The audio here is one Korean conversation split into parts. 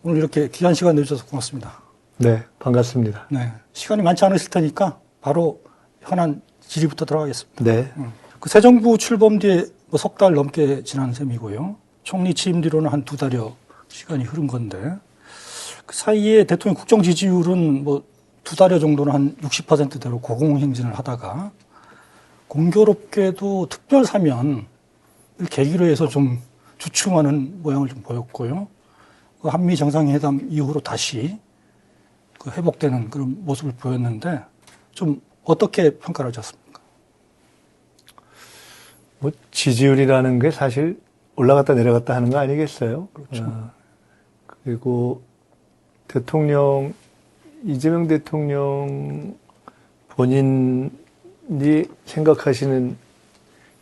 오늘 이렇게 귀한 시간 내주셔서 고맙습니다. 네, 반갑습니다. 네. 시간이 많지 않으실 테니까 바로 현안 질의부터 들어가겠습니다. 네. 그 새 정부 출범 뒤에 뭐 석 달 넘게 지난 셈이고요. 총리 취임 뒤로는 한 2달여 시간이 흐른 건데 그 사이에 대통령 국정 지지율은 뭐 2달여 정도는 한 60%대로 고공행진을 하다가 공교롭게도 특별 사면을 계기로 해서 좀 주춤하는 모양을 좀 보였고요. 그 한미 정상회담 이후로 다시 그 회복되는 그런 모습을 보였는데 좀 어떻게 평가를 하셨습니까? 뭐 지지율이라는 게 사실 올라갔다 내려갔다 하는 거 아니겠어요? 그렇죠. 그리고 이재명 대통령 본인이 생각하시는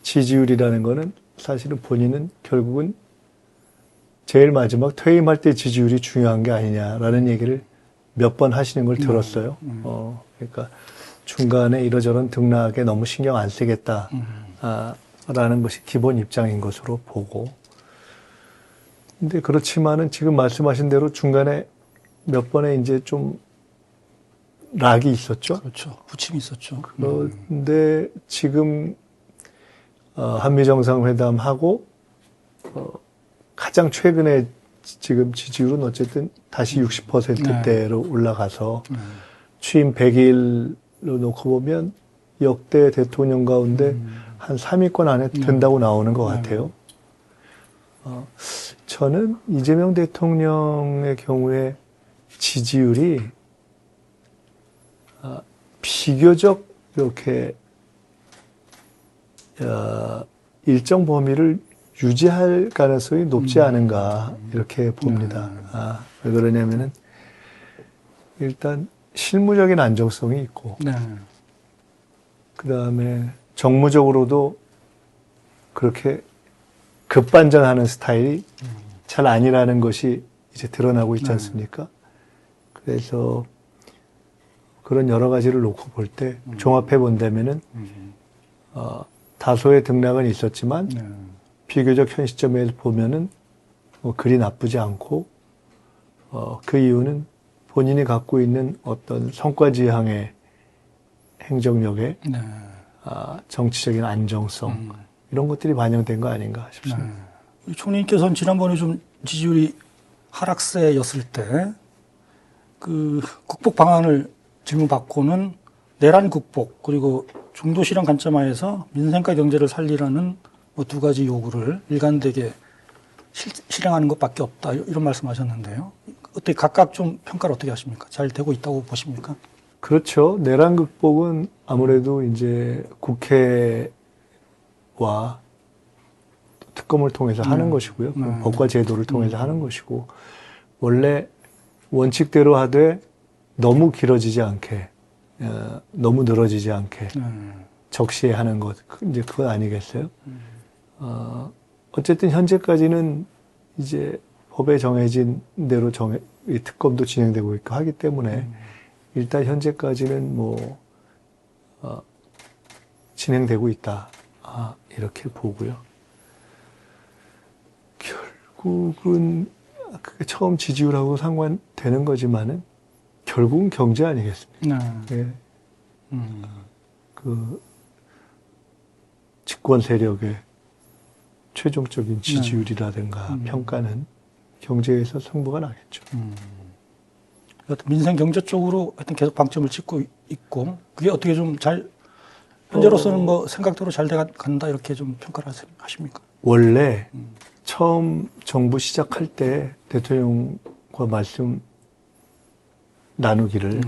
지지율이라는 거는 사실은 본인은 결국은 제일 마지막 퇴임할 때 지지율이 중요한 게 아니냐라는 얘기를 몇 번 하시는 걸 들었어요. 그러니까 중간에 이러저런 등락에 너무 신경 안 쓰겠다. 라는 것이 기본 입장인 것으로 보고. 근데 그렇지만은 지금 말씀하신 대로 중간에 몇 번에 이제 좀 락이 있었죠. 그렇죠. 부침이 있었죠. 그런데 지금 한미 정상회담하고 가장 최근에 지금 지지율은 어쨌든 다시 60%대로 올라가서 취임 100일로 놓고 보면 역대 대통령 가운데 한 3위권 안에 든다고 나오는 것 같아요. 저는 이재명 대통령의 경우에 지지율이 비교적 이렇게 일정 범위를 유지할 가능성이 높지 않은가 이렇게 봅니다. 왜 그러냐면은 일단 실무적인 안정성이 있고 그다음에 정무적으로도 그렇게 급반전하는 스타일이 잘 아니라는 것이 이제 드러나고 있지 않습니까? 그래서 그런 여러 가지를 놓고 볼 때 종합해 본다면은 다소의 등락은 있었지만 비교적 현 시점에서 보면은 뭐 그리 나쁘지 않고 그 이유는 본인이 갖고 있는 어떤 성과지향의 행정력에 정치적인 안정성 이런 것들이 반영된 거 아닌가 싶습니다. 총리께서는 지난번에 좀 지지율이 하락세였을 때 그 극복 방안을 질문받고는 내란 극복 그리고 중도 실현 관점하에서 민생과 경제를 살리라는 뭐 두 가지 요구를 일관되게 실행하는 것밖에 없다 이런 말씀하셨는데요. 어떻게 각각 좀 평가를 어떻게 하십니까? 잘 되고 있다고 보십니까? 그렇죠. 내란 극복은 아무래도 이제 국회와 특검을 통해서 하는 것이고요. 법과 제도를 통해서 하는 것이고 원래 원칙대로 하되 너무 길어지지 않게 너무 늘어지지 않게 적시에 하는 것 이제 그건 아니겠어요? 어쨌든 현재까지는 이제 법에 정해진 대로 이 특검도 진행되고 있고 하기 때문에 일단 현재까지는 뭐 진행되고 있다 이렇게 보고요. 결국은 그게 처음 지지율하고 상관되는 거지만은 결국은 경제 아니겠습니까? 네. 그 집권 세력의 최종적인 지지율이라든가 평가는 경제에서 승부가 나겠죠. 민생 경제 쪽으로 하여튼 계속 방점을 찍고 있고 그게 어떻게 좀 잘 현재로서는 뭐 생각대로 잘 돼간다 이렇게 좀 평가를 하십니까? 원래 처음 정부 시작할 때 대통령과 말씀 나누기를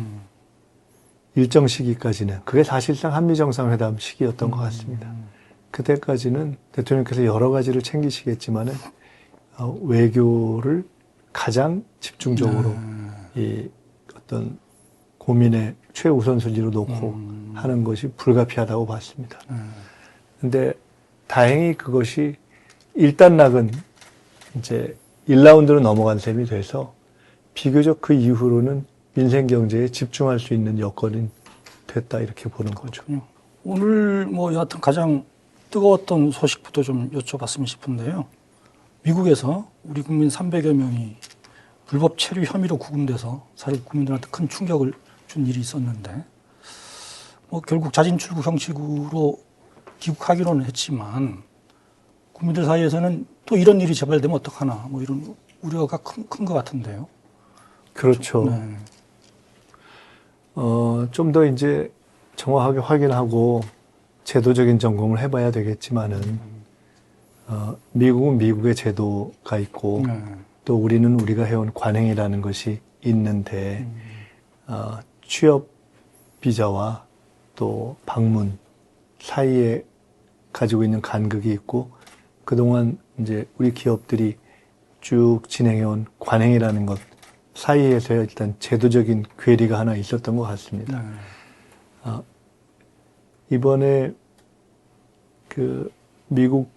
일정 시기까지는 그게 사실상 한미 정상회담 시기였던 것 같습니다. 그때까지는 대통령께서 여러 가지를 챙기시겠지만은 외교를 가장 집중적으로 이 어떤 고민의 최우선순위로 놓고 하는 것이 불가피하다고 봤습니다. 근데 다행히 그것이 일단락은 이제 1라운드로 넘어간 셈이 돼서 비교적 그 이후로는 민생 경제에 집중할 수 있는 여건이 됐다 이렇게 보는 거죠. 오늘 뭐 여하튼 가장 뜨거웠던 소식부터 좀 여쭤봤으면 싶은데요. 미국에서 우리 국민 300여 명이 불법 체류 혐의로 구금돼서 사실 국민들한테 큰 충격을 준 일이 있었는데 뭐 결국 자진 출국 형식으로 귀국하기로는 했지만 국민들 사이에서는 또 이런 일이 재발되면 어떡하나 뭐 이런 우려가 큰 것 같은데요. 그렇죠. 네. 좀 더 이제 정확하게 확인하고 제도적인 점검을 해봐야 되겠지만은, 미국은 미국의 제도가 있고, 네. 또 우리는 우리가 해온 관행이라는 것이 있는데, 취업 비자와 또 방문 사이에 가지고 있는 간극이 있고, 그동안 이제 우리 기업들이 쭉 진행해온 관행이라는 것 사이에서 일단 제도적인 괴리가 하나 있었던 것 같습니다. 네. 이번에 그 미국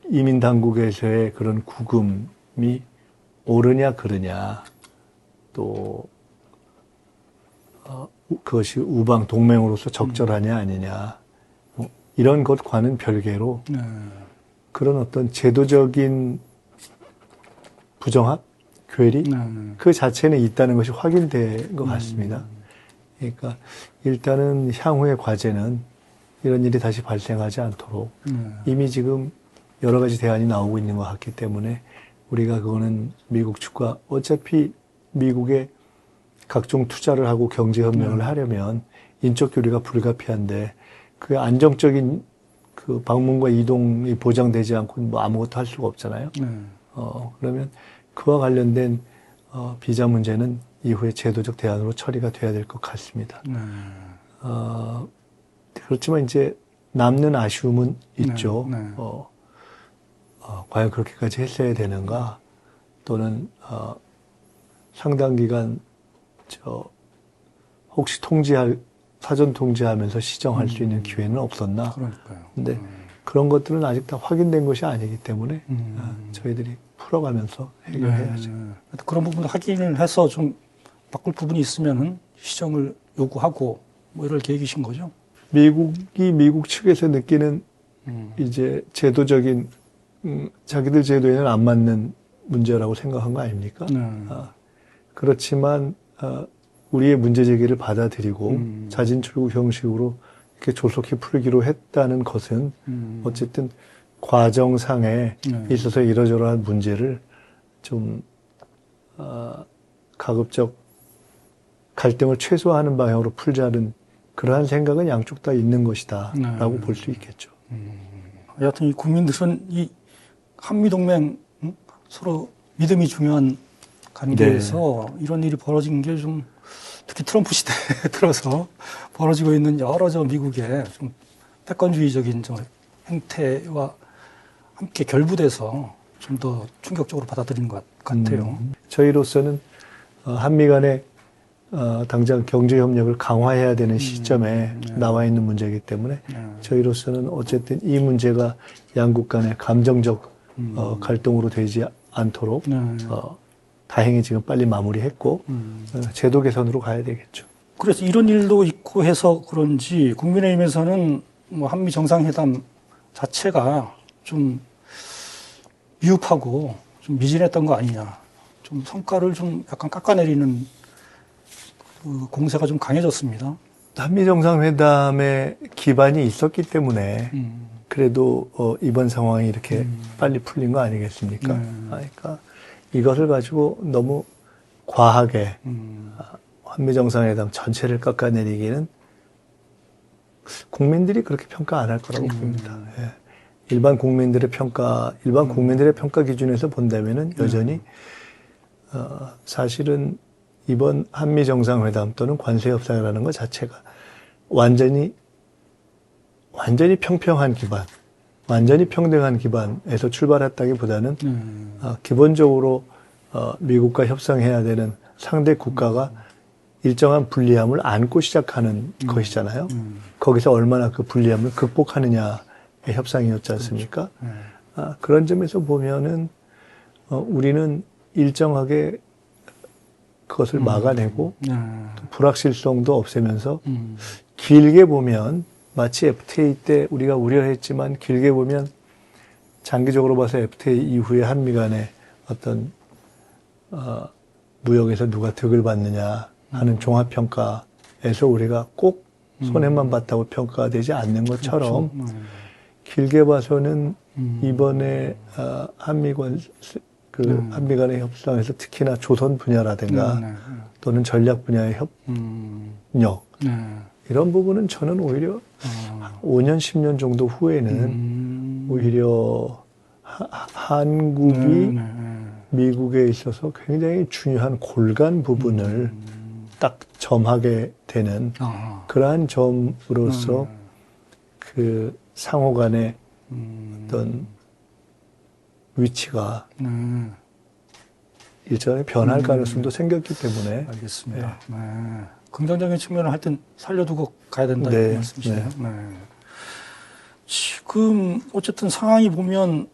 이민 당국에서의 그런 구금이 옳으냐 그르냐 또 그것이 우방 동맹으로서 적절하냐 아니냐 뭐 이런 것과는 별개로 네. 그런 어떤 제도적인 부정합, 괴리 네. 그 자체는 있다는 것이 확인된 것 같습니다. 그러니까 일단은 향후의 과제는 이런 일이 다시 발생하지 않도록 이미 지금 여러 가지 대안이 나오고 있는 것 같기 때문에 우리가 그거는 미국 측과 어차피 미국에 각종 투자를 하고 경제협력을 하려면 인적 교류가 불가피한데 그 안정적인 그 방문과 이동이 보장되지 않고 뭐 아무것도 할 수가 없잖아요. 그러면 그와 관련된 비자 문제는 이후에 제도적 대안으로 처리가 돼야 될 것 같습니다. 그렇지만 이제 남는 아쉬움은 있죠. 과연 그렇게까지 했어야 되는가? 또는 상당 기간 혹시 사전 통지하면서 시정할 수 있는 기회는 없었나? 그러니까요. 근데 그런 것들은 아직 다 확인된 것이 아니기 때문에 저희들이 풀어가면서 해결해야죠. 그런 부분 확인을 해서 좀 바꿀 부분이 있으면은 시정을 요구하고 뭐 이럴 계획이신 거죠? 미국이 미국 측에서 느끼는 이제 제도적인 자기들 제도에는 안 맞는 문제라고 생각한 거 아닙니까? 그렇지만 우리의 문제 제기를 받아들이고 자진 출국 형식으로 이렇게 조속히 풀기로 했다는 것은 어쨌든 과정상에 있어서 이러저러한 문제를 좀 가급적 갈등을 최소화하는 방향으로 풀자는 그러한 생각은 양쪽 다 있는 것이다라고 볼 수 있겠죠. 여하튼 이 국민들은 이 한미동맹 서로 믿음이 중요한 관계에서 이런 일이 벌어진 게 좀 특히 트럼프 시대에 들어서 벌어지고 있는 여러 미국의 좀 패권주의적인 행태와 함께 결부돼서 좀 더 충격적으로 받아들인 것 같아요. 저희로서는 한미 간의 당장 경제 협력을 강화해야 되는 시점에 나와 있는 문제이기 때문에 저희로서는 어쨌든 이 문제가 양국 간의 감정적 갈등으로 되지 않도록 다행히 지금 빨리 마무리했고 제도 개선으로 가야 되겠죠. 그래서 이런 일도 있고 해서 그런지 국민의힘에서는 뭐 한미 정상회담 자체가 좀 미흡하고 좀 미진했던 거 아니냐. 좀 성과를 좀 약간 깎아내리는 그 공세가 좀 강해졌습니다. 한미 정상회담에 기반이 있었기 때문에 그래도 이번 상황이 이렇게 빨리 풀린 거 아니겠습니까? 그러니까 이것을 가지고 너무 과하게 한미 정상회담 전체를 깎아내리기는 국민들이 그렇게 평가 안 할 거라고 봅니다. 예. 일반 국민들의 평가 기준에서 본다면은 여전히 사실은 이번 한미 정상회담 또는 관세 협상이라는 것 자체가 완전히 평평한 기반, 완전히 평등한 기반에서 출발했다기보다는 기본적으로 미국과 협상해야 되는 상대 국가가 일정한 불리함을 안고 시작하는 것이잖아요. 거기서 얼마나 그 불리함을 극복하느냐의 협상이었지 않습니까? 그런 점에서 보면은 우리는 일정하게 그것을 막아내고 또 불확실성도 없애면서 길게 보면 마치 FTA 때 우리가 우려했지만 길게 보면 장기적으로 봐서 FTA 이후에 한미 간의 어떤 무역에서 누가 득을 받느냐 하는 종합평가에서 우리가 꼭 손해만 봤다고 평가되지 않는 것처럼 그렇죠. 길게 봐서는 이번에 한미 간의 협상에서 특히나 조선 분야라든가 또는 전략 분야의 협력 이런 부분은 저는 오히려 5년, 10년 정도 후에는 오히려 한국이 미국에 있어서 굉장히 중요한 골간 부분을 딱 점하게 되는 그러한 점으로서 그 상호 간의 어떤 위치가 일전에 변할 가능성도 생겼기 때문에. 알겠습니다. 네. 긍정적인 측면을 하여튼 살려두고 가야 된다 네, 이 말씀이시네요. 네. 지금 어쨌든 상황이 보면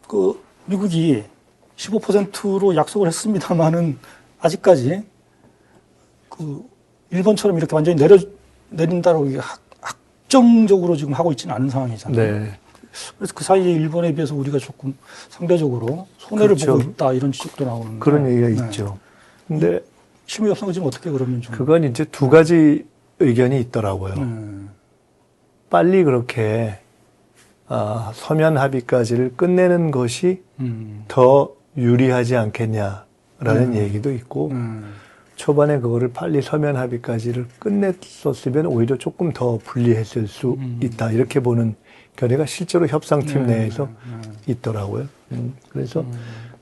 그 미국이 15%로 약속을 했습니다만은 아직까지 그 일본처럼 이렇게 완전히 내린다고 이게 확정적으로 지금 하고 있지는 않은 상황이잖아요. 네. 그래서 그 사이에 일본에 비해서 우리가 조금 상대적으로 손해를 그렇죠. 보고 있다 이런 지적도 나오는데 그런 얘기가 있죠. 근데 심의 협상은 지금 어떻게 그러면 좀 그건 이제 두 가지 의견이 있더라고요. 빨리 그렇게 서면 합의까지를 끝내는 것이 더 유리하지 않겠냐라는 얘기도 있고 초반에 그거를 빨리 서면 합의까지를 끝냈었으면 오히려 조금 더 불리했을 수 있다 이렇게 보는 견해가 실제로 협상팀 내에서 있더라고요. 그래서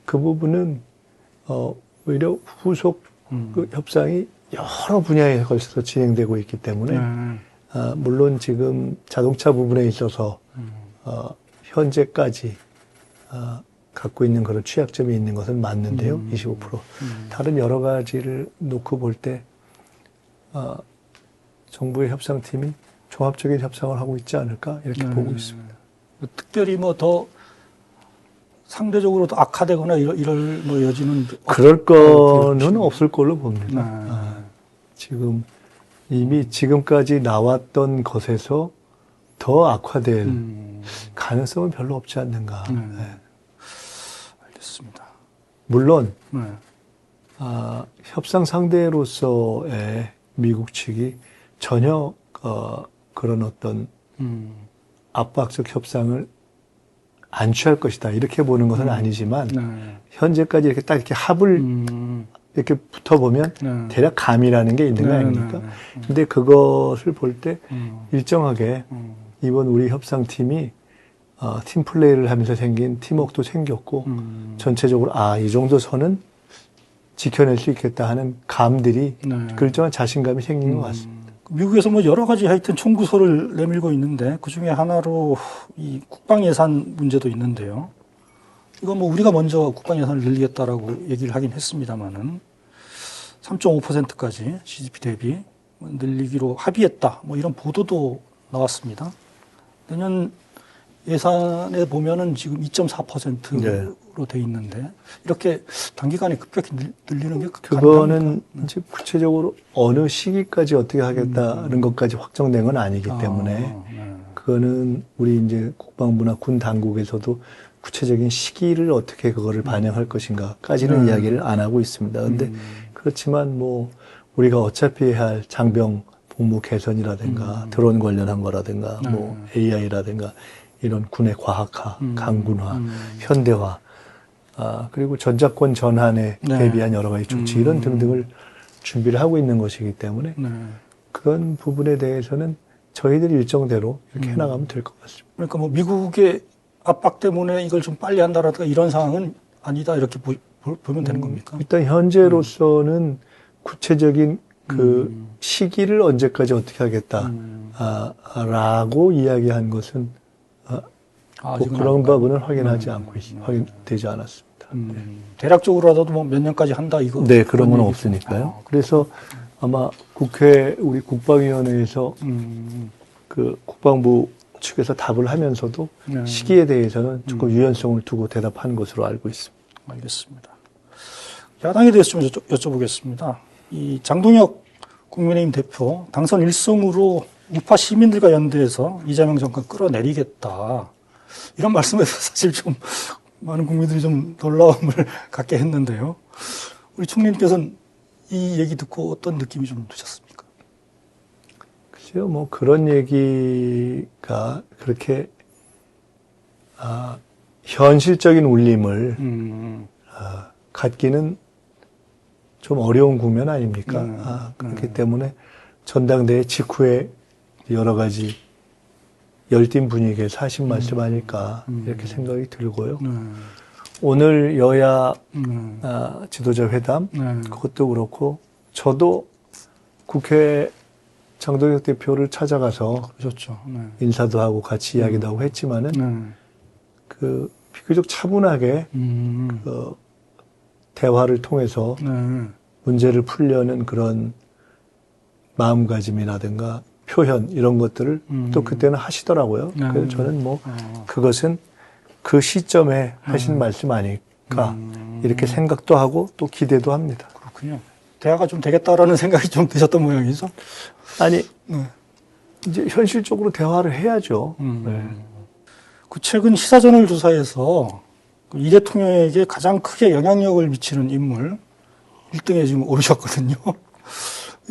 그 부분은 오히려 후속 그 협상이 여러 분야에 걸쳐서 진행되고 있기 때문에 물론 지금 자동차 부분에 있어서 현재까지 갖고 있는 그런 취약점이 있는 것은 맞는데요. 25%. 다른 여러 가지를 놓고 볼 때 정부의 협상팀이 종합적인 협상을 하고 있지 않을까 이렇게 보고 있습니다. 특별히 뭐 더 상대적으로 더 악화되거나 이럴 뭐 여지는 그럴 거는 없을 걸로 봅니다. 지금 이미 지금까지 나왔던 것에서 더 악화될 가능성은 별로 없지 않는가. 네. 알겠습니다. 물론 협상 상대로서의 미국 측이 전혀 그런 어떤 압박적 협상을 안 취할 것이다 이렇게 보는 것은 아니지만 현재까지 이렇게 딱 이렇게 합을 이렇게 붙어보면 대략 감이라는 게 있는 거 아닙니까? 근데 그것을 볼 때 일정하게 이번 우리 협상팀이 팀 플레이를 하면서 생긴 팀워크도 생겼고 전체적으로 이 정도 선은 지켜낼 수 있겠다 하는 감들이 그 일정한 자신감이 생긴 것 같습니다. 미국에서 뭐 여러 가지 하여튼 청구서를 내밀고 있는데 그 중에 하나로 이 국방 예산 문제도 있는데요. 이건 뭐 우리가 먼저 국방 예산을 늘리겠다라고 얘기를 하긴 했습니다만은 3.5%까지 GDP 대비 늘리기로 합의했다. 뭐 이런 보도도 나왔습니다. 내년 예산에 보면은 지금 2.4%로 돼 있는데 이렇게 단기간에 급격히 늘리는 게 그거는 이제 구체적으로 어느 시기까지 어떻게 하겠다는 것까지 확정된 건 아니기 때문에 그거는 우리 이제 국방부나 군 당국에서도 구체적인 시기를 어떻게 그거를 반영할 것인가까지는 이야기를 안 하고 있습니다. 근데 그렇지만 뭐 우리가 어차피 해야 할 장병 복무 개선이라든가 드론 관련한 거라든가 뭐 AI라든가 이런 군의 과학화, 강군화, 현대화, 그리고 전자권 전환에 대비한 여러 가지 조치 이런 등등을 준비를 하고 있는 것이기 때문에 그런 부분에 대해서는 저희들이 일정대로 이렇게 해나가면 될 것 같습니다. 그러니까 뭐 미국의 압박 때문에 이걸 좀 빨리 한다라든가 이런 상황은 아니다 이렇게 보면 되는 겁니까? 일단 현재로서는 구체적인 그 시기를 언제까지 어떻게 하겠다 라고 이야기한 것은 뭐 그런 부분은 확인하지 않고 확인되지 않았습니다. 대략적으로라도 뭐 몇 년까지 한다 이거. 네, 그런 건 없으니까요. 그래서 아마 우리 국방위원회에서 그 국방부 측에서 답을 하면서도 시기에 대해서는 조금 유연성을 두고 대답한 것으로 알고 있습니다. 알겠습니다. 야당에 대해서 좀 여쭤보겠습니다. 이 장동혁 국민의힘 대표 당선 1승으로 우파 시민들과 연대해서 이재명 정권 끌어내리겠다. 이런 말씀에서 사실 좀 많은 국민들이 좀 놀라움을 갖게 했는데요. 우리 총리님께서는 이 얘기 듣고 어떤 느낌이 좀 드셨습니까? 글쎄요, 뭐 그런 얘기가 그렇게 현실적인 울림을 갖기는 좀 어려운 국면 아닙니까? 그렇기 때문에 전당대회 직후에 여러 가지 열띤 분위기에서 하신 말씀 아닐까 이렇게 생각이 들고요. 오늘 여야 지도자 회담 그것도 그렇고 저도 국회 장동혁 대표를 찾아가서 그렇죠. 인사도 하고 같이 이야기도 하고 했지만은 그 비교적 차분하게 그 대화를 통해서 문제를 풀려는 그런 마음가짐이라든가 표현 이런 것들을 또 그때는 하시더라고요. 그래서 저는 뭐 그것은 그 시점에 하신 말씀 아닐까 이렇게 생각도 하고 또 기대도 합니다. 그렇군요. 대화가 좀 되겠다라는 생각이 좀 드셨던 모양이죠? 아니 이제 현실적으로 대화를 해야죠. 그 최근 시사저널 조사에서 이 대통령에게 가장 크게 영향력을 미치는 인물 1등에 지금 오르셨거든요.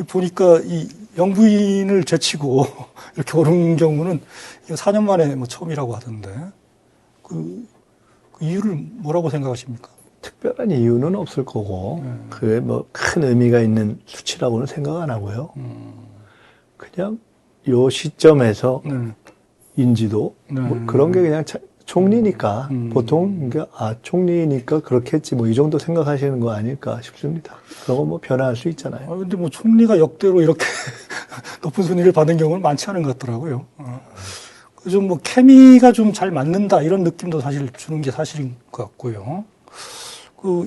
보니까 이 영부인을 제치고 이렇게 오른 경우는 4년 만에 뭐 처음이라고 하던데 그 이유를 뭐라고 생각하십니까? 특별한 이유는 없을 거고 그게 뭐 큰 의미가 있는 수치라고는 생각 안 하고요. 그냥 요 시점에서 인지도 뭐 그런 게 그냥 총리니까 보통 그러니까 총리니까 그렇겠지 뭐 이 정도 생각하시는 거 아닐까 싶습니다. 그런 거 뭐 변화할 수 있잖아요. 근데 뭐 총리가 역대로 이렇게 높은 순위를 받은 경우는 많지 않은 것 같더라고요. 좀 뭐 케미가 좀 잘 맞는다 이런 느낌도 사실 주는 게 사실인 것 같고요.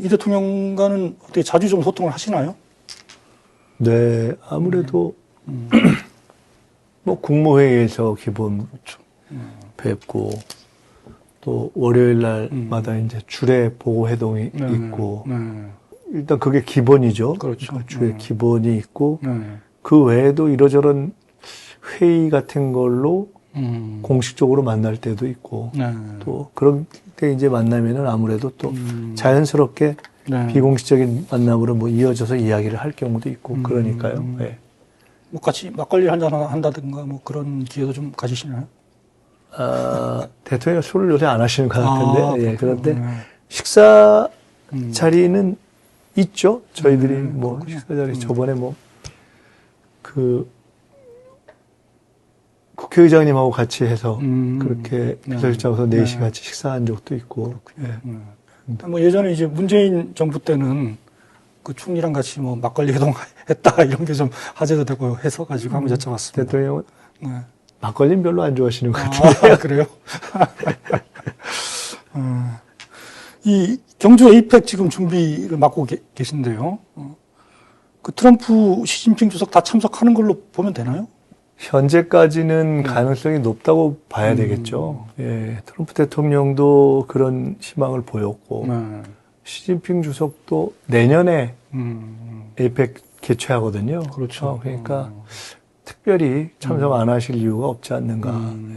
이 대통령과는 어떻게 자주 좀 소통을 하시나요? 네, 아무래도 뭐 국무회의에서 기본 뵙고 또 월요일 날마다 이제 주례 보고 회동이 있고 일단 그게 기본이죠. 그렇죠. 주례 기본이 있고 그 외에도 이러저런 회의 같은 걸로 공식적으로 만날 때도 있고 또 그런 때 이제 만나면은 아무래도 또 자연스럽게 비공식적인 만남으로 뭐 이어져서 이야기를 할 경우도 있고 그러니까요. 네. 뭐 같이 막걸리 한잔 한다든가 뭐 그런 기회도 좀 가지시나요? 대통령 술을 요새 안 하시는 것 같은데, 그런데 네. 식사 자리는 있죠. 저희들이 뭐 식사 자리 저번에 뭐 국회의장님하고 같이 해서 그렇게 비서실장에서 4시 같이 식사한 적도 있고. 뭐 예전에 이제 문재인 정부 때는 그 총리랑 같이 뭐 막걸리 회동했다 이런 게 좀 화제도 되고 해서 가지고 한번 여쭤봤습니다. 대통령은 막걸리는 별로 안 좋아하시는 것 같은데. 그래요? 이 경주 에이펙 지금 준비를 맡고 계신데요. 그 트럼프, 시진핑 주석 다 참석하는 걸로 보면 되나요? 현재까지는 가능성이 높다고 봐야 되겠죠. 예, 트럼프 대통령도 그런 희망을 보였고, 시진핑 주석도 내년에 에이펙 개최하거든요. 그렇죠. 그러니까 특별히 참석 안 하실 이유가 없지 않는가.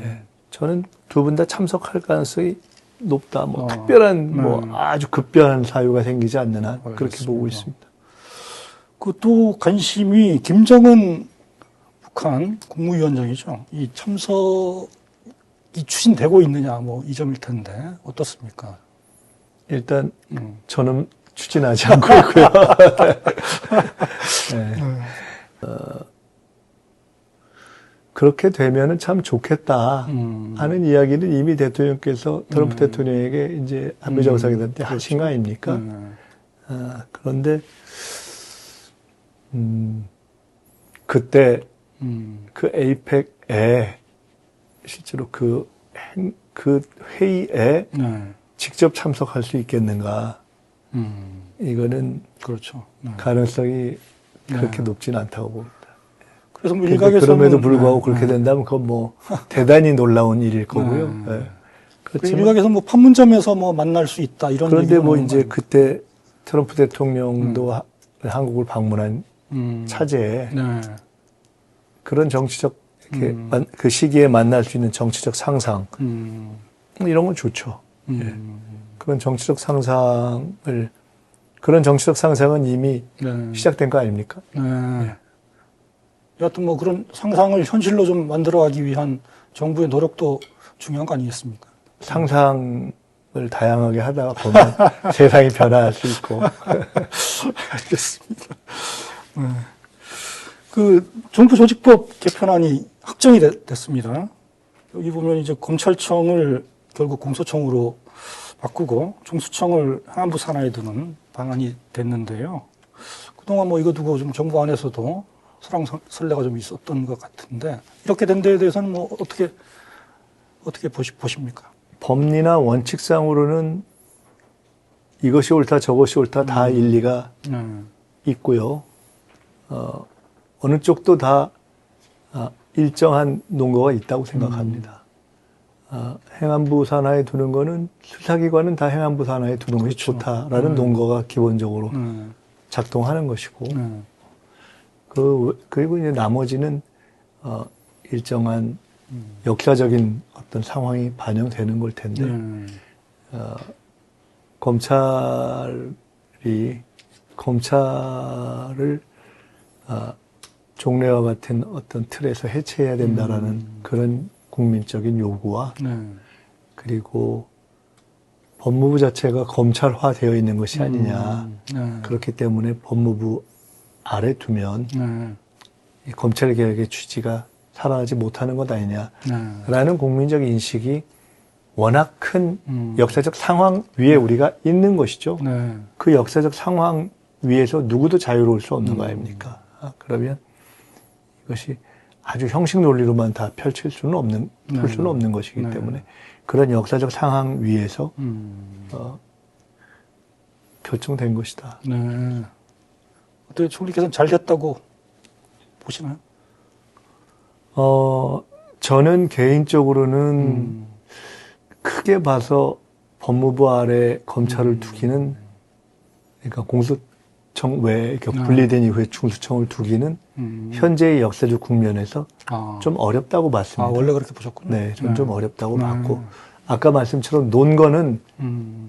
예. 저는 두 분 다 참석할 가능성이 높다. 뭐 특별한 뭐 아주 급변한 사유가 생기지 않는 한 그렇게 보고 있습니다. 그 또 관심이 김정은 북한 국무위원장이죠. 이 참석이 추진되고 있느냐 뭐 이 점일 텐데 어떻습니까? 일단 저는 추진하지 않고 있고요. 네. 그렇게 되면은 참 좋겠다 하는 이야기는 이미 대통령께서 트럼프 대통령에게 이제 한미 정상회담 때 하신 거 아닙니까? 그런데 그때 그 에이펙에 실제로 그 회의에 직접 참석할 수 있겠는가? 이거는 그렇죠. 가능성이 그렇게 높지는 않다고 봅니다. 그래서 뭐 일각에서는 그럼에도 불구하고 그렇게 된다면 그건 뭐 대단히 놀라운 일일 거고요. 네. 그렇지만 일각에서 뭐 판문점에서 뭐 만날 수 있다 이런. 그런데 뭐 이제 그때 트럼프 대통령도 한국을 방문한 차제에 그런 정치적 이렇게 그 시기에 만날 수 있는 정치적 상상 이런 건 좋죠. 예. 그런 정치적 상상을 그런 정치적 상상은 이미 네. 시작된 거 아닙니까? 네. 여하튼 뭐 그런 상상을 현실로 좀 만들어가기 위한 정부의 노력도 중요한 거 아니겠습니까? 상상을 다양하게 하다가 보면 세상이 변화할 수 있고. 알겠습니다. 네. 그 정부조직법 개편안이 확정이 됐습니다. 여기 보면 이제 검찰청을 결국 공소청으로 바꾸고 중수청을 행안부 산하에 두는 방안이 됐는데요. 그동안 뭐 이거 두고 좀 정부 안에서도 설랑설레가 좀 있었던 것 같은데 이렇게 된 데에 대해서는 뭐 어떻게 보십니까? 법리나 원칙상으로는 이것이 옳다 저것이 옳다 다 일리가 있고요. 어느 쪽도 다 일정한 논거가 있다고 생각합니다. 행안부 산하에 두는 거는 수사기관은 다 행안부 산하에 두는 것이 그렇죠. 좋다라는 논거가 기본적으로 작동하는 것이고 그리고 이제 나머지는 일정한 역사적인 어떤 상황이 반영되는 걸 텐데 검찰을 종래와 같은 어떤 틀에서 해체해야 된다라는 그런 국민적인 요구와 그리고 법무부 자체가 검찰화되어 있는 것이 아니냐. 그렇기 때문에 법무부 아래 두면 이 검찰개혁의 취지가 살아나지 못하는 것 아니냐라는 국민적 인식이 워낙 큰 역사적 상황 위에 우리가 있는 것이죠. 그 역사적 상황 위에서 누구도 자유로울 수 없는 거 아닙니까? 그러면 이것이 아주 형식 논리로만 다 풀 수는 없는 것이기 때문에 그런 역사적 상황 위에서 결정된 것이다. 네. 어떻게 총리께서는 잘 됐다고 보시나요? 저는 개인적으로는 크게 봐서 법무부 아래 검찰을 두기는, 그러니까 공수청 외에 분리된 이후에 중수청을 두기는 현재의 역사적 국면에서 좀 어렵다고 봤습니다. 원래 그렇게 보셨군요. 네, 좀 어렵다고 봤고, 아까 말씀처럼 논거는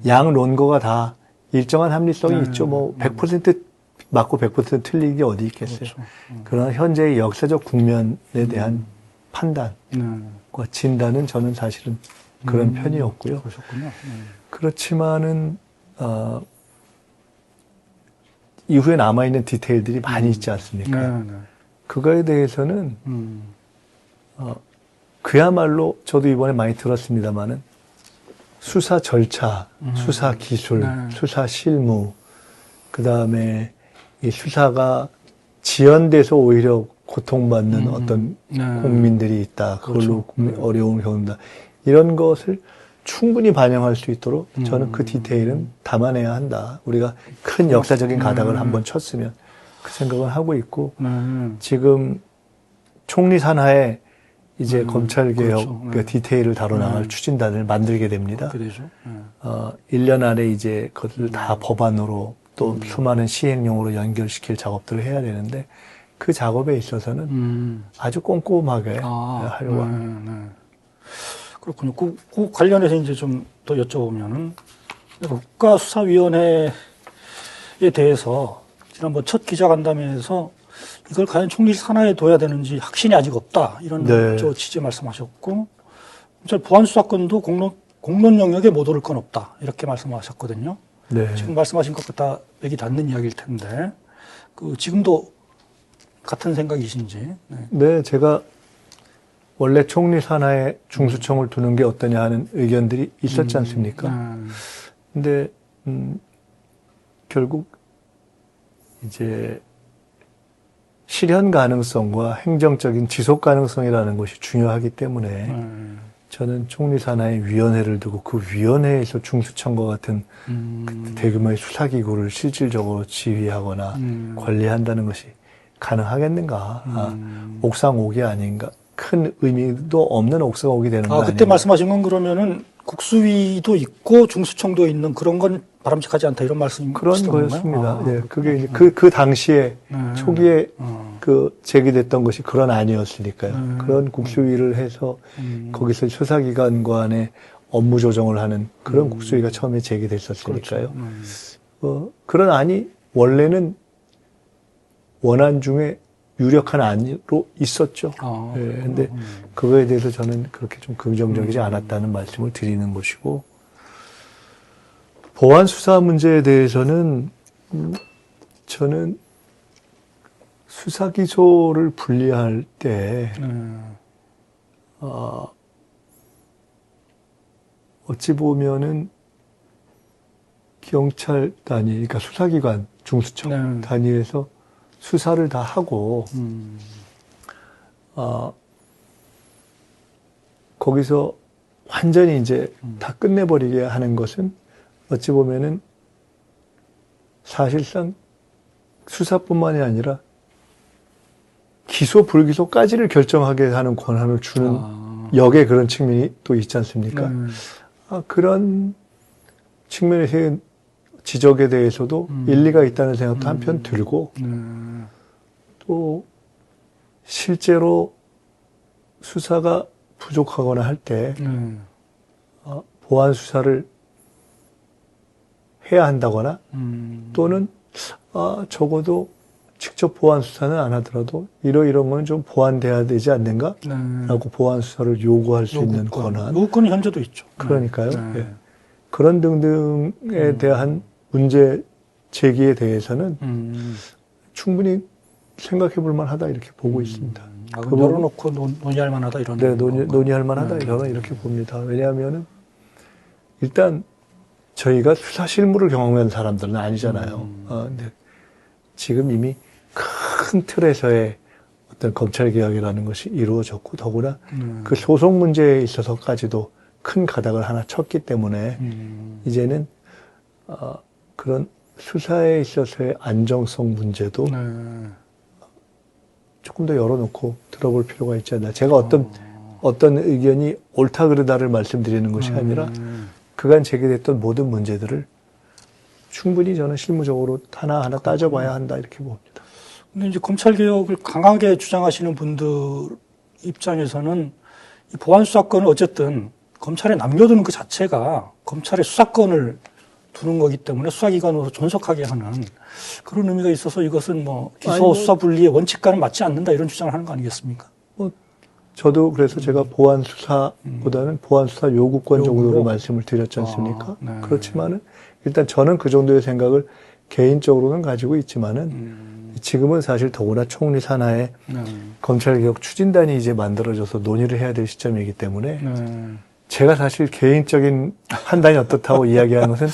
양 논거가 다 일정한 합리성이 있죠. 뭐 100% 맞고 100% 틀린 게 어디 있겠어요. 그렇죠. 그러나 현재의 역사적 국면에 대한 판단과 진단은 저는 사실은 그런 편이었고요. 그러셨군요. 그렇지만은 이후에 남아있는 디테일들이 많이 있지 않습니까? 그거에 대해서는 그야말로 저도 이번에 많이 들었습니다마는 수사 절차, 수사 기술, 수사 실무, 그 다음에 이 수사가 지연돼서 오히려 고통받는 어떤 국민들이 있다. 그걸로 어려움을 겪는다. 이런 것을 충분히 반영할 수 있도록 저는 그 디테일은 담아내야 한다. 우리가 큰 역사적인 가닥을 한번 쳤으면 그 생각을 하고 있고 지금 총리 산하에 이제 검찰개혁 그렇죠. 그 디테일을 다뤄나갈 추진단을 만들게 됩니다. 그러죠. 1년 안에 이제 그것을 다 법안으로 또 수많은 시행령으로 연결시킬 작업들을 해야 되는데 그 작업에 있어서는 아주 꼼꼼하게 하려고 합니다. 그렇군요. 그 관련해서 이제 좀 더 여쭤보면은 국가수사위원회에 대해서 지난번 첫 기자간담회에서 이걸 과연 총리 산하에 둬야 되는지 확신이 아직 없다. 이런 취지의 말씀하셨고, 검찰 보안수사권도 공론 영역에 못 오를 건 없다. 이렇게 말씀하셨거든요. 네. 지금 말씀하신 것과 다 맥이 닿는 이야기일 텐데, 지금도 같은 생각이신지. 네, 제가 원래 총리 산하에 중수청을 두는 게 어떠냐 하는 의견들이 있었지 않습니까? 근데, 결국, 이제, 실현 가능성과 행정적인 지속 가능성이라는 것이 중요하기 때문에 저는 총리 산하에 위원회를 두고 그 위원회에서 중수청과 같은 대규모의 수사기구를 실질적으로 지휘하거나 관리한다는 것이 가능하겠는가. 옥상옥이 아닌가. 큰 의미도 없는 옥상옥이 되는 거 아닌가. 그때 말씀하신 건 그러면은 국수위도 있고 중수청도 있는 그런 건 바람직하지 않다 이런 말씀이신 그런 건가요? 거였습니다. 예, 그게 이제 그 당시에 초기에 제기됐던 것이 그런 아니었으니까요. 그런 국수위를 해서 거기서 수사기관 간의 업무 조정을 하는 그런 국수위가 처음에 제기됐었으니까요. 그런 안이 원래는 원안 중에 유력한 안으로 있었죠. 예, 근데 그거에 대해서 저는 그렇게 좀 긍정적이지 않았다는 말씀을 드리는 것이고, 보안 수사 문제에 대해서는 저는 수사 기소를 분리할 때 어찌 보면은 경찰 단위, 그러니까 수사기관, 중수청 단위에서 수사를 다 하고 거기서 완전히 이제 다 끝내버리게 하는 것은 어찌 보면은 사실상 수사뿐만이 아니라 기소 불기소까지를 결정하게 하는 권한을 주는 역의 그런 측면이 또 있지 않습니까? 그런 측면에서의 지적에 대해서도 일리가 있다는 생각도 한편 들고 또 실제로 수사가 부족하거나 할 때 보안 수사를 해야 한다거나 또는 적어도 직접 보안 수사는 안 하더라도 이런 거는 좀 보완돼야 되지 않는가? 라고 보안 수사를 요구할 수 있는 권한. 요구권이 현재도 있죠. 그러니까요. 예. 그런 등등에 대한 문제 제기에 대해서는 충분히 생각해 볼 만하다 이렇게 보고 있습니다. 열어놓고 논의할 만하다 이런. 네, 논의할 만하다 저는 이렇게 봅니다. 왜냐하면은 일단 저희가 수사 실무를 경험한 사람들은 아니잖아요. 근데 지금 이미 큰 틀에서의 어떤 검찰 개혁이라는 것이 이루어졌고 더구나 그 소송 문제에 있어서까지도 큰 가닥을 하나 쳤기 때문에 이제는 그런 수사에 있어서의 안정성 문제도 조금 더 열어놓고 들어볼 필요가 있지 않나. 제가 어떤 의견이 옳다 그르다를 말씀드리는 것이 아니라 그간 제기됐던 모든 문제들을 충분히 저는 실무적으로 하나하나 따져봐야 한다 이렇게 봅니다. 근데 이제 검찰 개혁을 강하게 주장하시는 분들 입장에서는 이 보안 수사권을 어쨌든 검찰에 남겨두는 그 자체가 검찰의 수사권을 두는 거기 때문에 수사기관으로 존속하게 하는 그런 의미가 있어서 이것은 뭐 기소 수사 분리의 원칙과는 맞지 않는다 이런 주장을 하는 거 아니겠습니까? 저도 그래서 제가 보안 수사보다는 보안 수사 요구권 정도로 말씀을 드렸지 않습니까? 그렇지만은 일단 저는 그 정도의 생각을 개인적으로는 가지고 있지만은 지금은 사실 더구나 총리 산하에 검찰개혁 추진단이 이제 만들어져서 논의를 해야 될 시점이기 때문에 제가 사실 개인적인 판단이 어떻다고 이야기하는 것은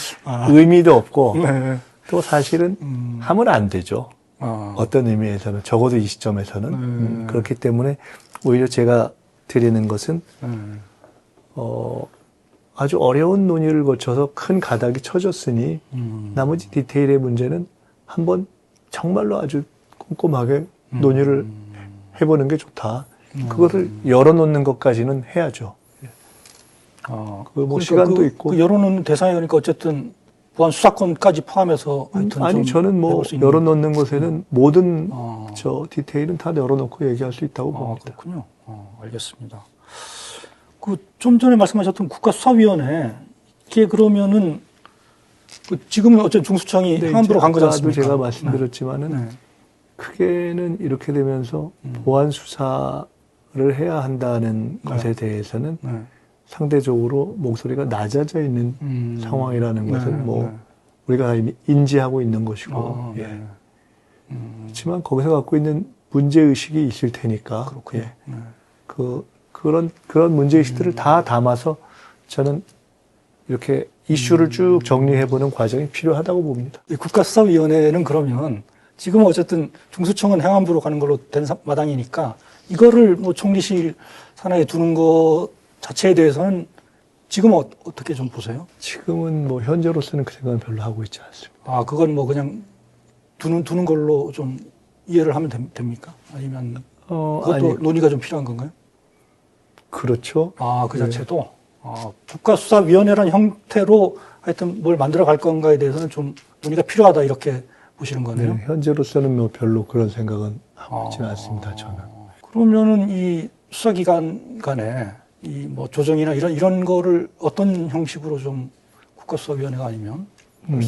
의미도 없고 또 사실은 하면 안 되죠. 어떤 의미에서는 적어도 이 시점에서는 그렇기 때문에 오히려 제가 드리는 것은 아주 어려운 논의를 거쳐서 큰 가닥이 쳐졌으니 나머지 디테일의 문제는 한번 정말로 아주 꼼꼼하게 논의를 해보는 게 좋다. 그것을 열어놓는 것까지는 해야죠. 그러니까 시간도 있고. 열어놓는 대상이 그러니까 어쨌든 보안 수사권까지 포함해서 하여튼 아니 저는 뭐 열어놓는 것에는 모든 저 디테일은 다 열어놓고 얘기할 수 있다고 봅니다. 그렇군요. 알겠습니다. 그 좀 전에 말씀하셨던 국가수사위원회 이게 그러면은 지금은 어쨌든 중수청이 행안부로 간 거지 않습니까? 제가 말씀드렸지만은 크게는 이렇게 되면서 보안 수사를 해야 한다는 것에 대해서는 상대적으로 목소리가 낮아져 있는 상황이라는 것은 뭐 우리가 이미 인지하고 있는 것이고 그렇지만 거기서 갖고 있는 문제 의식이 있을 테니까 그런 문제 의식들을 다 담아서 저는 이렇게 이슈를 쭉 정리해보는 과정이 필요하다고 봅니다. 이 국가수사위원회는 그러면 지금은 어쨌든 중수청은 행안부로 가는 걸로 된 마당이니까 이거를 뭐 총리실 산하에 두는 것 자체에 대해서는 지금 어떻게 좀 보세요? 지금은 뭐 현재로서는 그 생각은 별로 하고 있지 않습니다. 그건 뭐 그냥 두는 걸로 좀 이해를 하면 됩니까? 아니면 그것도 아니, 논의가 좀 필요한 건가요? 그렇죠. 그 자체도 국가수사위원회라는 형태로 하여튼 뭘 만들어 갈 건가에 대해서는 좀 논의가 필요하다 이렇게 보시는 거네요. 네, 현재로서는 뭐 별로 그런 생각은 하고 있지는 않습니다. 저는. 그러면은 이 수사기관 간에 이 뭐 조정이나 이런 거를 어떤 형식으로 좀 국가수사위원회가 아니면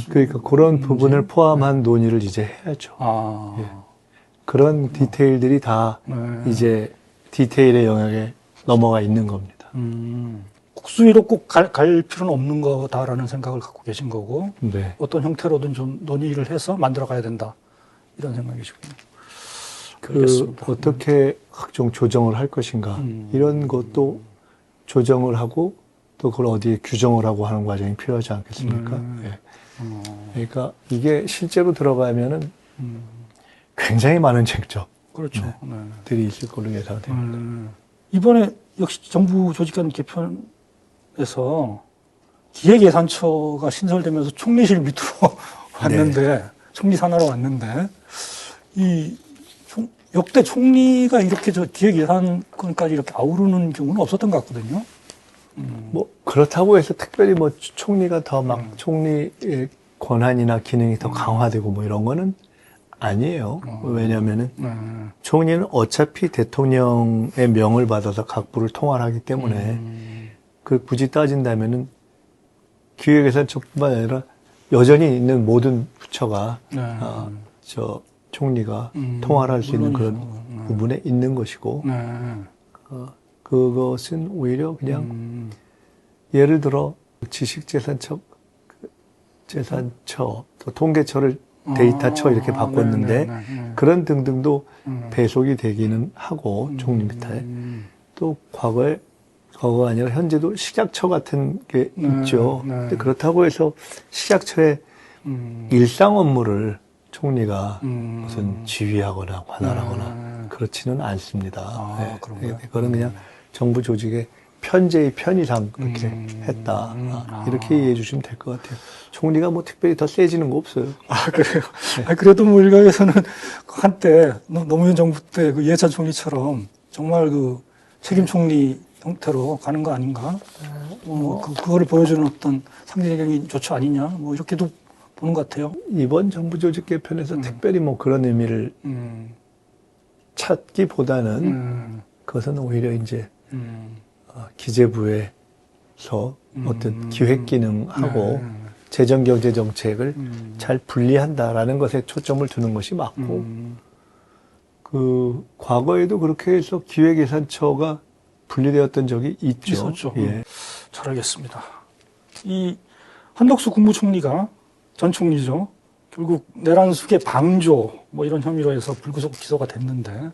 그러니까 그런 부분을 포함한 논의를 이제 해야죠. 아, 예. 그런 디테일들이 다 네. 이제 디테일의 영역에 넘어가 있는 겁니다. 국수위로 꼭 갈 필요는 없는 거다라는 생각을 갖고 계신 거고, 네. 어떤 형태로든 좀 논의를 해서 만들어 가야 된다. 이런 생각이시군요. 그 알겠습니다. 어떻게 각종 조정을 할 것인가 이런 것도 조정을 하고 또 그걸 어디에 규정을 하고 하는 과정이 필요하지 않겠습니까? 예. 그러니까 이게 실제로 들어가면은 굉장히 많은 쟁점들이 그렇죠. 네. 있을 걸로 예상됩니다. 이번에 역시 정부 조직간 개편에서 기획예산처가 신설되면서 총리실 밑으로 왔는데, 총리 산하로 왔는데, 역대 총리가 이렇게 기획예산권까지 이렇게 아우르는 경우는 없었던 것 같거든요. 뭐 그렇다고 해서 특별히 뭐 총리가 더 막 총리의 권한이나 기능이 더 강화되고 뭐 이런 거는 아니에요. 왜냐하면은 총리는 어차피 대통령의 명을 받아서 각 부를 통할하기 때문에 그 굳이 따진다면은 기획예산처뿐만 아니라 여전히 있는 모든 부처가 저 총리가 통할할 수 있는 그런 부분에 있는 것이고 그것은 오히려 그냥 예를 들어 지식재산처, 재산처, 또 통계처를 데이터처 이렇게 바꿨는데 그런 등등도 배속이 되기는 하고 총리 밑에 또 과거가 아니라 현재도 식약처 같은 게 있죠. 근데 그렇다고 해서 식약처의 일상 업무를 총리가 무슨 지휘하거나 관할하거나 그렇지는 않습니다. 네. 그거는 그냥 정부 조직의 편제의 편의상 그렇게 했다. 이렇게 이해해 주시면 될 것 같아요. 총리가 뭐 특별히 더 세지는 거 없어요. 아, 그래요? 네. 그래도 뭐 일각에서는 한때 노무현 정부 때 그 이해찬 총리처럼 정말 그 책임 총리 형태로 가는 거 아닌가? 그거를 보여주는 어떤 상징적인 조처 아니냐? 뭐 이렇게도 보는 것 같아요. 이번 정부 조직 개편에서 특별히 뭐 그런 의미를 찾기보다는 그것은 오히려 이제 기재부에서 어떤 기획 기능하고 재정경제정책을 잘 분리한다라는 것에 초점을 두는 것이 맞고 그 과거에도 그렇게 해서 기획예산처가 분리되었던 적이 있죠. 있었죠. 예. 잘 알겠습니다. 이 한덕수 국무총리가 전 총리죠. 결국 내란숙의 방조 뭐 이런 혐의로 해서 불구속 기소가 됐는데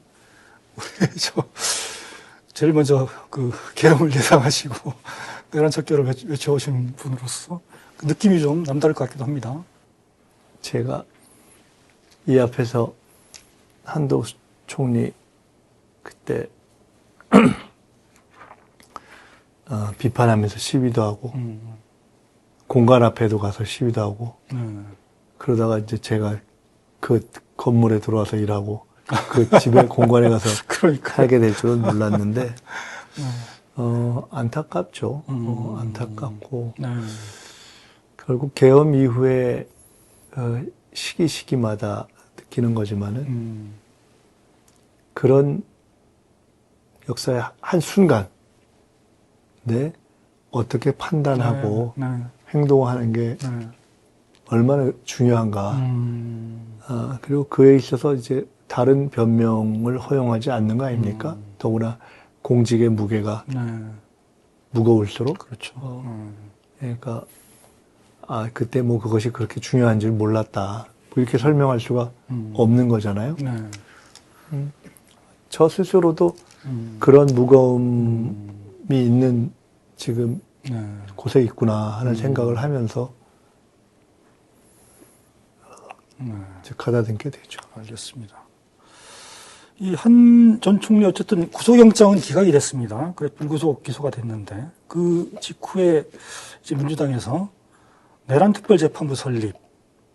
우리 제일 먼저 그 계엄을 예상하시고 내란 척결을 외쳐오신 분으로서 그 느낌이 좀 남다를 것 같기도 합니다. 제가 이 앞에서 한덕수 총리 그때 비판하면서 시위도 하고 공간 앞에도 가서 시위도 하고 그러다가 이제 제가 그 건물에 들어와서 일하고 그 집에 공간에 가서 살게 될 줄은 몰랐는데 안타깝죠. 안타깝고 결국 계엄 이후에 시기마다 느끼는 거지만은 그런 역사의 한 순간 어떻게 판단하고 행동하는 게 얼마나 중요한가. 그리고 그에 있어서 이제 다른 변명을 허용하지 않는 거 아닙니까? 더구나 공직의 무게가 무거울수록. 그렇죠. 그러니까 그때 뭐 그것이 그렇게 중요한 줄 몰랐다. 뭐 이렇게 설명할 수가 없는 거잖아요. 저 스스로도 그런 무거움이 있는 지금 곳에 있구나 하는 생각을 하면서 가다듬게 되죠. 알겠습니다. 이 한 전 총리 어쨌든 구속영장은 기각이 됐습니다. 그래 불구속 기소가 됐는데 그 직후에 이제 민주당에서 내란 특별재판부 설립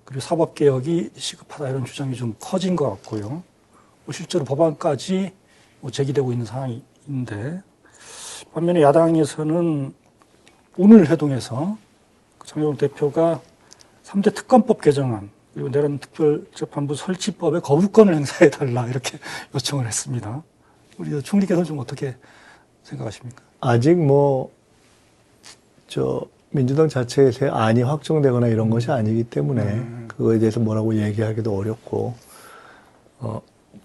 그리고 사법개혁이 시급하다 이런 주장이 좀 커진 것 같고요. 뭐 실제로 법안까지 뭐 제기되고 있는 상황인데 반면에 야당에서는 오늘 회동에서 장영욱 대표가 3대 특검법 개정안 그리고 내란 특별재판부 설치법에 거부권을 행사해달라 이렇게 요청을 했습니다. 우리 총리께서는 좀 어떻게 생각하십니까? 아직 민주당 자체에서의 안이 확정되거나 이런 것이 아니기 때문에 그거에 대해서 뭐라고 얘기하기도 어렵고,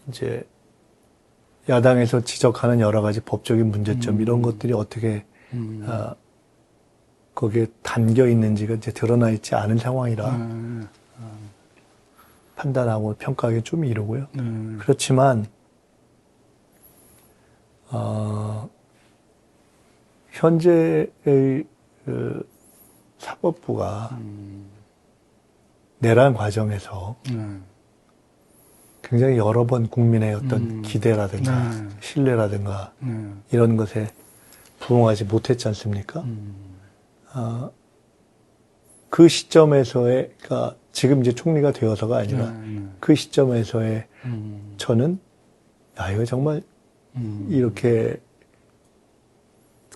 이제 야당에서 지적하는 여러 가지 법적인 문제점 이런 것들이 어떻게 거기에 담겨 있는지가 이제 드러나 있지 않은 상황이라 판단하고 평가하기 좀 이르고요. 그렇지만 현재의 그 사법부가 내란 과정에서 굉장히 여러 번 국민의 어떤 기대라든가 신뢰라든가 이런 것에 부응하지 못했지 않습니까? 그 시점에서의, 그러니까 지금 이제 총리가 되어서가 아니라 그 시점에서의 저는, 야, 이거 정말 이렇게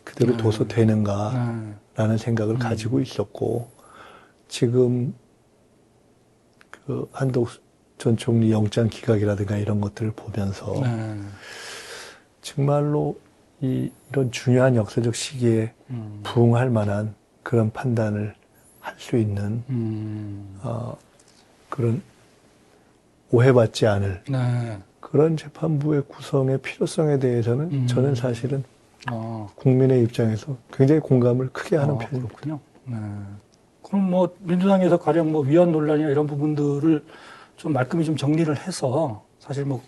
그대로 둬서 되는가라는 생각을 가지고 있었고, 지금 그 한덕수 전 총리 영장 기각이라든가 이런 것들을 보면서 정말로 이런 중요한 역사적 시기에 부응할 만한 그런 판단을 할 수 있는 그런 오해받지 않을 그런 재판부의 구성의 필요성에 대해서는 저는 사실은 국민의 입장에서 굉장히 공감을 크게 하는 편입니다. 그렇군요. 그럼 뭐 민주당에서 가령 뭐 위헌 논란이나 이런 부분들을 좀 말끔히 좀 정리를 해서 사실 뭐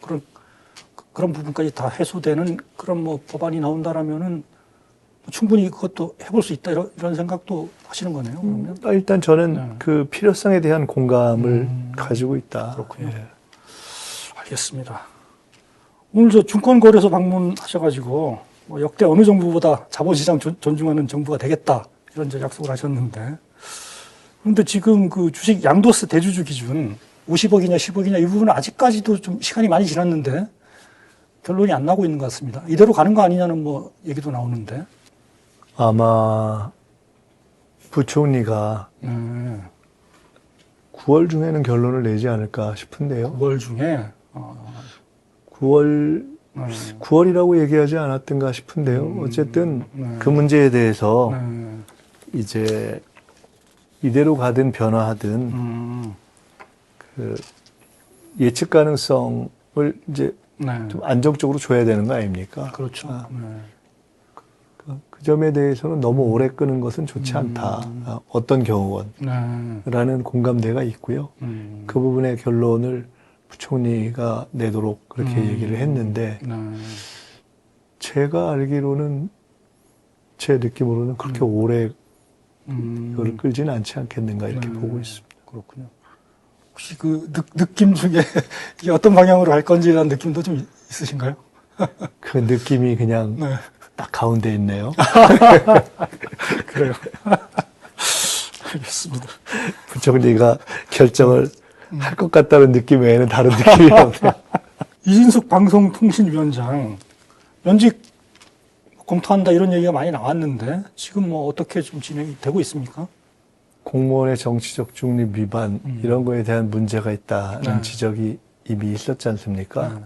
그런 부분까지 다 해소되는 그런 뭐 법안이 나온다라면은 충분히 그것도 해볼 수 있다 이런 생각도 하시는 거네요. 그러면 일단 저는 그 필요성에 대한 공감을 가지고 있다. 그렇군요. 예. 알겠습니다. 오늘 저 증권거래소 방문하셔가지고 뭐 역대 어느 정부보다 자본시장 존중하는 정부가 되겠다 이런 저 약속을 하셨는데, 그런데 지금 그 주식 양도세 대주주 기준 50억이냐 10억이냐 이 부분은 아직까지도 좀 시간이 많이 지났는데 결론이 안 나고 있는 것 같습니다. 이대로 가는 거 아니냐는 뭐 얘기도 나오는데. 아마 부총리가 9월 중에는 결론을 내지 않을까 싶은데요. 9월 중에 9월이라고 얘기하지 않았던가 싶은데요. 어쨌든 그 문제에 대해서 이제 이대로 가든 변화하든 그 예측 가능성을 이제 좀 안정적으로 줘야 되는 거 아닙니까? 그렇죠. 그 점에 대해서는 너무 오래 끄는 것은 좋지 않다. 어떤 경우건라는 공감대가 있고요. 그 부분의 결론을 부총리가 내도록 그렇게 얘기를 했는데 제가 알기로는 제 느낌으로는 그렇게 오래 이거를 끌지는 않지 않겠는가 이렇게 보고 있습니다. 그렇군요. 혹시 그 느낌 중에 이게 어떤 방향으로 갈 건지에 대한 느낌도 좀 있으신가요? 그 느낌이 그냥 딱 가운데 있네요. 그래요. 알겠습니다. 부총리가 결정을 할 것 같다는 느낌 외에는 다른 느낌이 없네요. 이진숙 방송통신위원장 면직 검토한다 이런 얘기가 많이 나왔는데 지금 뭐 어떻게 좀 진행이 되고 있습니까? 공무원의 정치적 중립 위반 이런 거에 대한 문제가 있다는 지적이 이미 있었지 않습니까?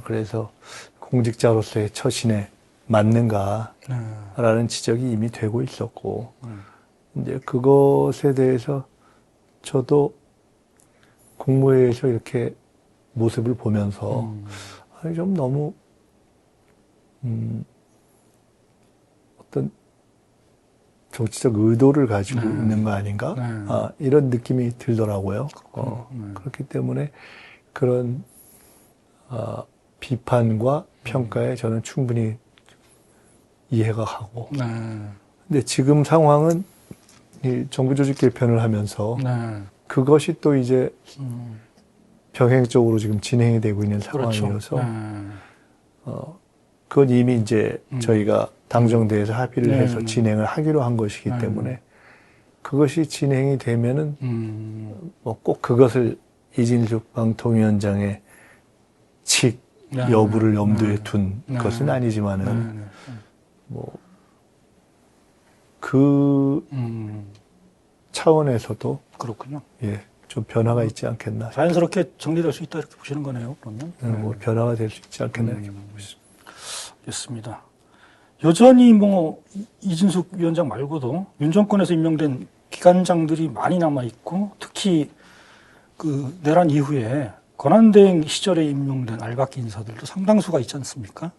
그래서 공직자로서의 처신에 맞는가라는 지적이 이미 되고 있었고 이제 그것에 대해서 저도 국무회의에서 이렇게 모습을 보면서 아니 좀 너무 어떤 정치적 의도를 가지고 있는 거 아닌가? 이런 느낌이 들더라고요. 그렇기 때문에 그런 비판과 평가에 저는 충분히 이해가 가고. 근데 지금 상황은 이 정부 조직 개편을 하면서 그것이 또 이제 병행적으로 지금 진행이 되고 있는 상황이어서 그건 이미 이제 저희가 당정대에서 합의를 해서 진행을 하기로 한 것이기 때문에 그것이 진행이 되면은 뭐 꼭 그것을 이진숙 방통위원장의 칙 여부를 염두에 둔 것은 아니지만은 뭐 그 차원에서도 그렇군요. 예, 좀 변화가 있지 않겠나. 자연스럽게 정리될 수 있다 이렇게 보시는 거네요. 그러면 뭐 변화가 될 수 있지 않겠나 이렇게 보고 있습니다. 알겠습니다. 여전히 뭐 이진숙 위원장 말고도 윤 정권에서 임명된 기관장들이 많이 남아 있고 특히 그 내란 이후에 권한대행 시절에 임명된 알박기 인사들도 상당수가 있지 않습니까?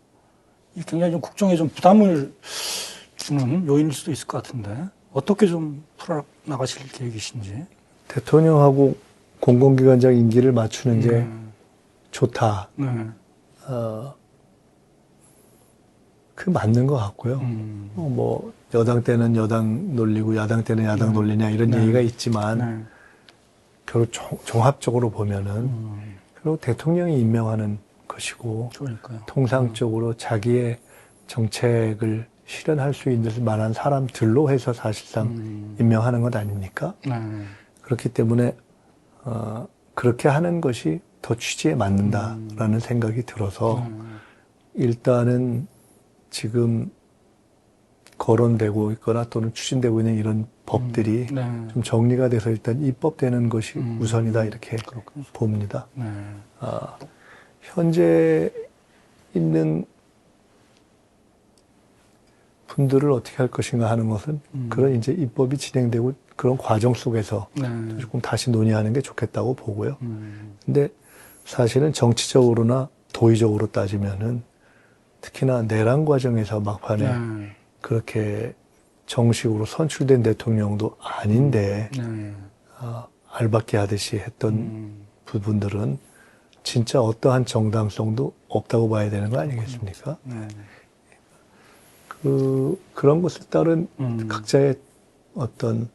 이 굉장히 좀 국정에 좀 부담을 주는 요인일 수도 있을 것 같은데 어떻게 좀 풀어 나가실 계획이신지. 대통령하고 공공기관장 임기를 맞추는 게 좋다. 네. 그 맞는 것 같고요. 뭐 여당 때는 여당 놀리고 야당 때는 야당 놀리냐 이런 네. 얘기가 있지만 네. 결국 종합적으로 보면은 결국 대통령이 임명하는 것이고 그러니까요. 통상적으로 자기의 정책을 실현할 수 있는 만한 사람들로 해서 사실상 임명하는 것 아닙니까? 네. 그렇기 때문에 그렇게 하는 것이 더 취지에 맞는다라는 생각이 들어서 일단은 지금 거론되고 있거나 또는 추진되고 있는 이런 법들이 네. 좀 정리가 돼서 일단 입법되는 것이 우선이다 이렇게 그렇군요. 봅니다. 네. 현재 있는 분들을 어떻게 할 것인가 하는 것은 그런 이제 입법이 진행되고 그런 과정 속에서 네. 조금 다시 논의하는 게 좋겠다고 보고요. 근데 사실은 정치적으로나 도의적으로 따지면은 특히나 내란 과정에서 막판에 네. 그렇게 정식으로 선출된 대통령도 아닌데 네. 알박기 하듯이 했던 부분들은 진짜 어떠한 정당성도 없다고 봐야 되는 거 아니겠습니까? 네. 그런 것을 따른 각자의 어떤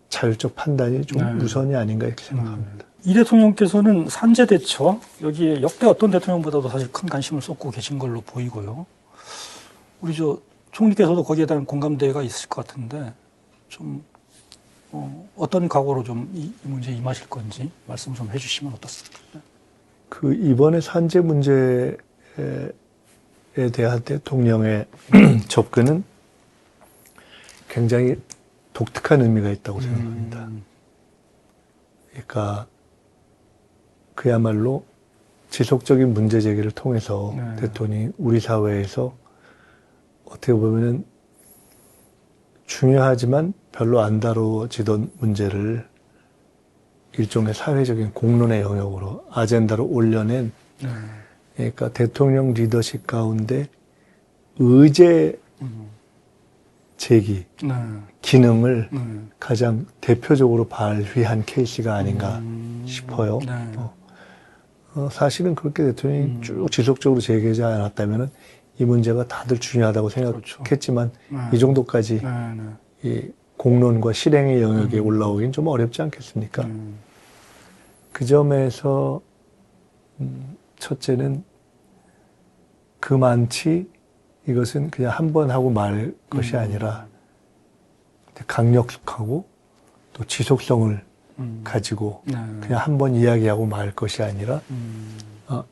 자율적 판단이 좀 네. 우선이 아닌가 이렇게 생각합니다. 이 대통령께서는 산재 대처, 여기에 역대 어떤 대통령보다도 사실 큰 관심을 쏟고 계신 걸로 보이고요. 우리 총리께서도 거기에 대한 공감대가 있을 것 같은데, 좀, 어떤 각오로 좀 이 문제에 임하실 건지 말씀 좀 해주시면 어떻습니까? 이번에 산재 문제에 대한 대통령의 접근은 굉장히 독특한 의미가 있다고 생각합니다. 그러니까 그야말로 지속적인 문제 제기를 통해서 네. 대통령이 우리 사회에서 어떻게 보면은 중요하지만 별로 안 다뤄지던 문제를 일종의 사회적인 공론의 영역으로 아젠다로 올려낸 네. 그러니까 대통령 리더십 가운데 의제 제기 네. 기능을 네. 가장 대표적으로 발휘한 케이스가 아닌가 싶어요. 네. 사실은 그렇게 대통령이 쭉 지속적으로 제기하지 않았다면 이 문제가 다들 중요하다고 생각했지만 그렇죠. 이 정도까지 네. 네. 이 공론과 실행의 영역에 올라오긴 좀 어렵지 않겠습니까? 그 점에서 첫째는 그만치 이것은 그냥 한 번 하고 말 것이 아니라 강력하고 또 지속성을 가지고 네. 그냥 한 번 이야기하고 말 것이 아니라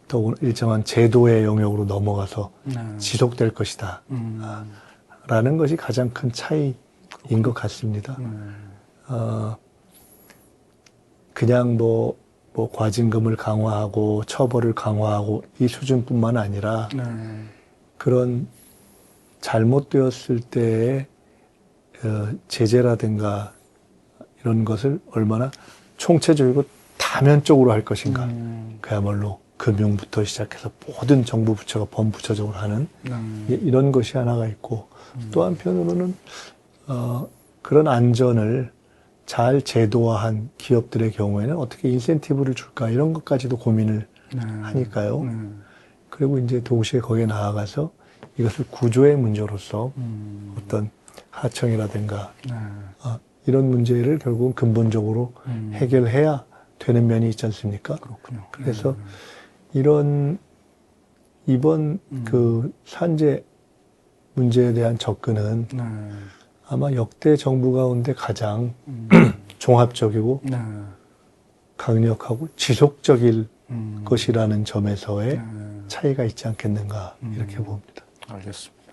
또 일정한 제도의 영역으로 넘어가서 네. 지속될 것이다. 라는 것이 가장 큰 차이인 것 같습니다. 그냥 뭐 과징금을 강화하고 처벌을 강화하고 이 수준뿐만 아니라 네. 그런 잘못되었을 때의 제재라든가 이런 것을 얼마나 총체적이고 다면적으로 할 것인가. 그야말로 금융부터 시작해서 모든 정부 부처가 범부처적으로 하는 이런 것이 하나가 있고 또 한편으로는 그런 안전을 잘 제도화한 기업들의 경우에는 어떻게 인센티브를 줄까 이런 것까지도 고민을 하니까요. 그리고 이제 동시에 거기에 나아가서 이것을 구조의 문제로서 어떤 하청이라든가 이런 문제를 결국은 근본적으로 해결해야 되는 면이 있지 않습니까? 그렇군요. 그래서 이번 그 산재 문제에 대한 접근은 아마 역대 정부 가운데 가장 종합적이고 강력하고 지속적일 것이라는 점에서의 차이가 있지 않겠는가 이렇게 봅니다. 알겠습니다.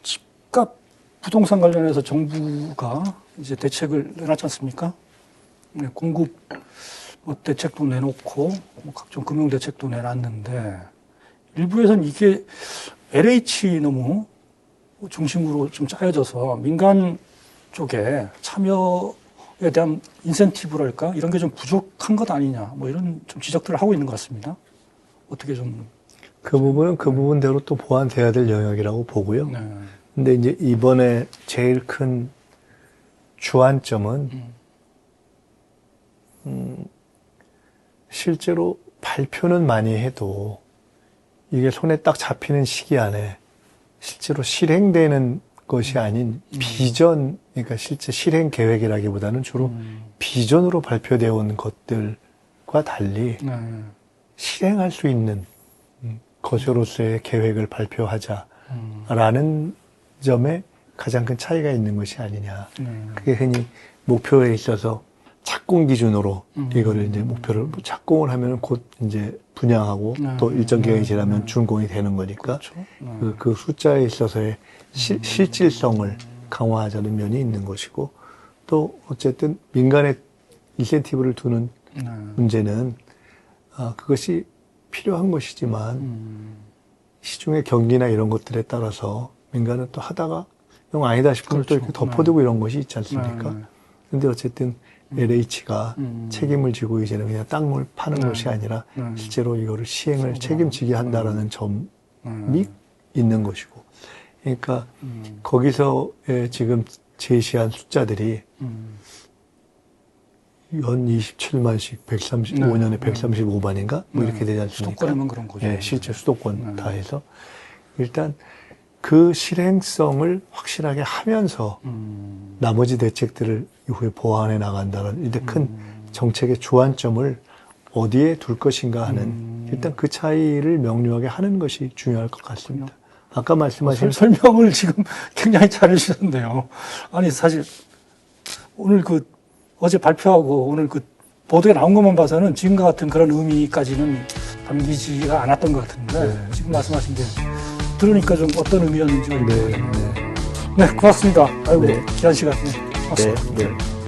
집값 부동산 관련해서 정부가 이제 대책을 내놨지 않습니까? 네, 공급 대책도 내놓고 각종 금융 대책도 내놨는데 일부에서는 이게 LH 너무 중심으로 좀 짜여져서 민간 쪽에 참여에 대한 인센티브랄까 이런 게 좀 부족한 것 아니냐 뭐 이런 좀 지적들을 하고 있는 것 같습니다. 어떻게 좀 그 부분은 그 부분대로 또 보완돼야 될 영역이라고 보고요. 네. 근데 이제 이번에 제일 큰 주안점은 실제로 발표는 많이 해도 이게 손에 딱 잡히는 시기 안에 실제로 실행되는 것이 아닌 비전, 그러니까 실제 실행 계획이라기보다는 주로 비전으로 발표되어 온 것들과 달리 네. 실행할 수 있는 것으로서의 계획을 발표하자라는 점에 가장 큰 차이가 있는 것이 아니냐. 그게 흔히 목표에 있어서 착공 기준으로 이거를 이제 목표를 착공을 하면 곧 이제 분양하고 또 일정 기간이 지나면 준공이 되는 거니까 그렇죠. 그 숫자에 있어서의 실질성을 강화하자는 면이 있는 것이고 또 어쨌든 민간의 인센티브를 두는 문제는 그것이 필요한 것이지만 시중의 경기나 이런 것들에 따라서 민간은 또 하다가 영 아니다 싶으면 또 이렇게 덮어두고 이런 것이 있지 않습니까? 근데 어쨌든 LH가 책임을 지고 이제는 그냥 땅을 파는 것이 아니라 실제로 이거를 시행을 책임지게 한다라는 점이 있는 것이고. 그러니까 거기서 지금 제시한 숫자들이 연 27만씩 135년에 135만인가? 뭐 이렇게 되지 않습니까? 수도권에만 그런 거죠. 네, 실제 수도권 다 해서. 일단 그 실행성을 확실하게 하면서 나머지 대책들을 이후에 보완해 나간다는 일단 큰 정책의 주안점을 어디에 둘 것인가 하는 일단 그 차이를 명료하게 하는 것이 중요할 것 같습니다. 아까 말씀하신 설명을 지금 굉장히 잘 해주셨는데요. 아니 사실 오늘 어제 발표하고 오늘 보도에 나온 것만 봐서는 지금과 같은 그런 의미까지는 담기지가 않았던 것 같은데 지금 말씀하신 게 들으니까 좀 어떤 의미였는지. 네, 고맙습니다. 아이고, 귀한 시간. 고맙습니다. 네.